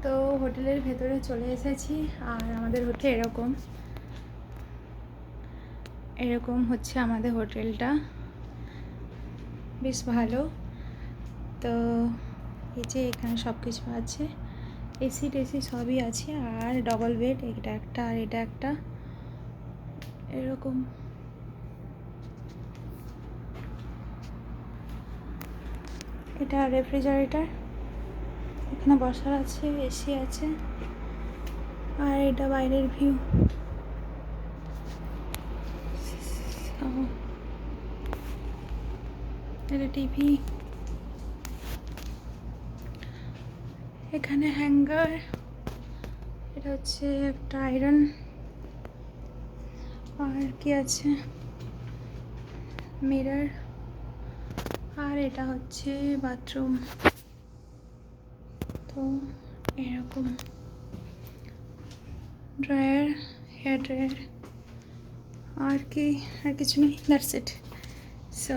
তো হোটেলের ভেতরে চলে এসেছি আর আমাদের হচ্ছে এরকম হচ্ছে আমাদের হোটেলটা, বেশ ভালো। তো এই যে এখানে সব কিছু আছে, এসি টেসি সবই আছে, আর ডবল বেড, এটা একটা আর এটা একটা, এরকম। এটা রেফ্রিজারেটর, এখানে বসার আছে, এসি আছে, আর এটা বাইরের ভিউ। এটা টিভি, এখানে হ্যাঙ্গার, এটা হচ্ছে একটা আয়রন, আর কি আছে, মিরর, আর এটা হচ্ছে বাথরুম। তো এরকম ড্রায়ার, হেয়ার ড্রায়ার, আর কি, আর কিছু নেই, দ্যাটস ইট। সো